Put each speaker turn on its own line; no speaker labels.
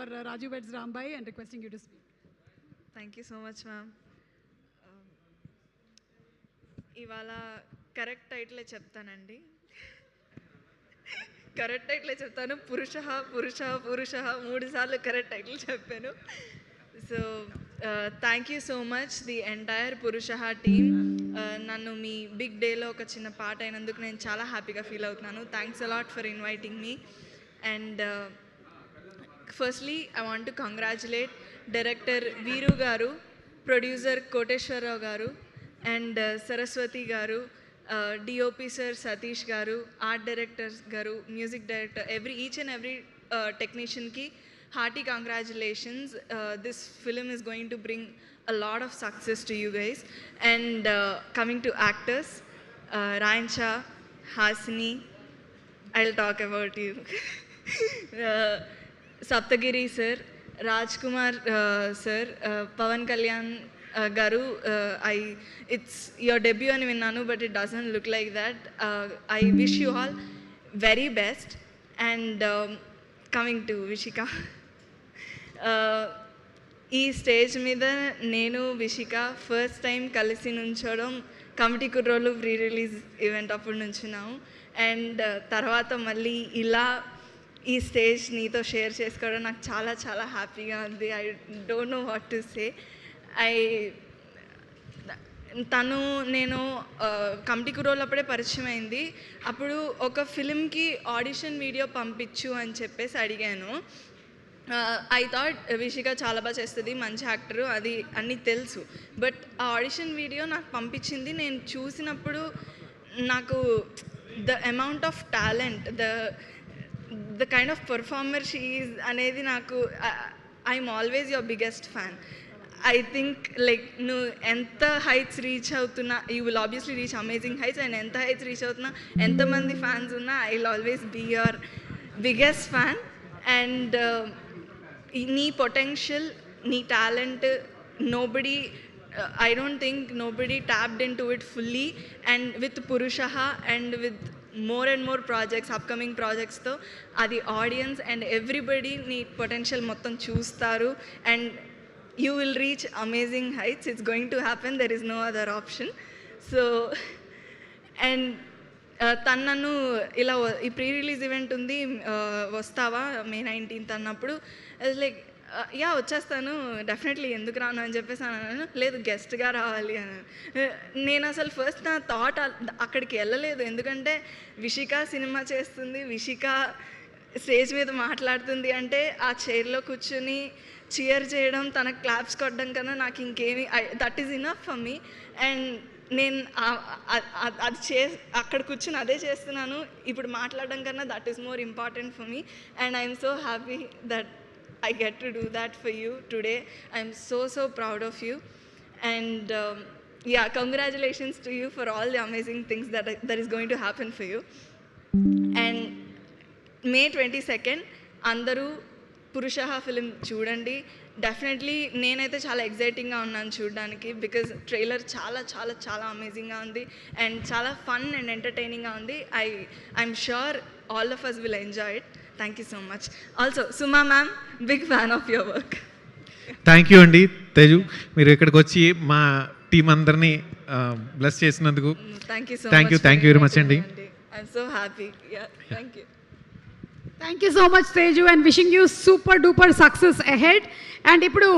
for Raju Veds Rambai and requesting you to speak.
Thank you so much, ma'am. ఇవాళ correct టైటిలే చెప్తానండి. Correct టైటిలే చెప్తాను. పురుష పురుష పురుష 3 సార్లు కరెక్ట్ టైటిల్ చెప్పాను. So thank you so much the entire పురుష టీమ్. నన్ను మీ బిగ్ డేలో ఒక చిన్న పార్ట్ అయినందుకు నేను చాలా హ్యాపీగా ఫీల్ అవుతున్నాను. Thanks a lot for inviting me. And firstly I want to congratulate director వీరు గారు, ప్రొడ్యూసర్ కోటేశ్వరరావు గారు, అండ్ సరస్వతి గారు, డిఓపి సార్ సతీష్ గారు, ఆర్ట్ డైరెక్టర్ గారు, music director, each and every టెక్నీషియన్కి hearty congratulations. This film is going to bring a lot of success to you guys. And coming to actors, Ryan Shah, Hasini, I'll talk about you. Saptagiri sir, Rajkumar sir, Pawan Kalyan garu, it's your debut ani vinnanu, but it doesn't look like that. I wish you all very best. And coming to Vishika, ఈ stage మీద నేను Vishika first time కలిసి నుంచోవడం committee కుర్రోలు pre release event అప్పుడు నుంచున్నాము. And తర్వాత మళ్ళీ ఇలా ఈ stage నీతో షేర్ చేసుకోవడం నాకు చాలా చాలా హ్యాపీగా ఉంది. I don't know what to say. నేను కమిటీ కుర్రోలు అప్పుడే పరిచయం అయింది. అప్పుడు ఒక ఫిలింకి ఆడిషన్ వీడియో పంపించు అని చెప్పేసి అడిగాను. ఐ థాట్ విషిక చాలా బాగా చేస్తుంది, మంచి యాక్టరు, అది అన్నీ తెలుసు. బట్ ఆ ఆడిషన్ వీడియో నాకు పంపించింది. నేను చూసినప్పుడు నాకు the amount of talent, the kind of performer she is అనేది నాకు I'm always your biggest fan. I think like నువ్వు ఎంత హైట్స్ రీచ్ అవుతున్నా, you will obviously reach amazing heights. And ఎంత హైట్స్ రీచ్ అవుతున్నా, ఎంతమంది ఫ్యాన్స్ ఉన్నా, I will always be your biggest fan. And నీ పొటెన్షియల్, నీ talent, nobody, I don't think nobody tapped into it fully. And with Purushaha and with more and more projects, upcoming projects tho adi audience and everybody నీ potential మొత్తం చూస్తారు. And you will reach amazing heights. It's going to happen. There is no other option. So and తను నన్ను ఇలా ఈ pre release event ఉంది వస్తావా May 19th అన్నప్పుడు లైక్ యా వచ్చేస్తాను డెఫినెట్లీ, ఎందుకు రాను అని చెప్పేసి అన్నాను. లేదు గెస్ట్గా రావాలి అని. నేను అసలు ఫస్ట్ నా థాట్ అక్కడికి వెళ్ళలేదు. ఎందుకంటే విషిక సినిమా చేస్తుంది, విషిక స్టేజ్ మీద మాట్లాడుతుంది అంటే ఆ చైర్లో కూర్చుని చియర్ చేయడం, తనకు క్లాప్స్ కొట్టడం కన్నా నాకు ఇంకేమి, that is enough for me. And నేను అది అక్కడ కూర్చుని అదే చేస్తున్నాను. ఇప్పుడు మాట్లాడడం కన్నా that is more important for me. And I'm so happy that I get to do that for you today. I'm so proud of you. And yeah, congratulations to you for all the amazing things that is going to happen for you. And May 22nd andaru Purushaha film చూడండి. Definitely నేనైతే చాలా ఎగ్జైటింగ్గా ఉన్నాను చూడడానికి, because trailer చాలా చాలా చాలా అమేజింగ్గా ఉంది and చాలా ఫన్ అండ్ ఎంటర్టైనింగ్గా ఉంది. I'm sure all of us will enjoy it. Thank you so much. Also Suma ma'am, big fan of your work.
Thank you అండి తేజు, మీరు ఇక్కడికి వచ్చి మా టీం అందరినీ బ్లెస్ చేసినందుకు
thank you so
much. Thank you very much అండి.
I'm so happy. Yeah, thank you.
Thank you so much Teju and wishing you super duper success ahead. And ఇప్పుడు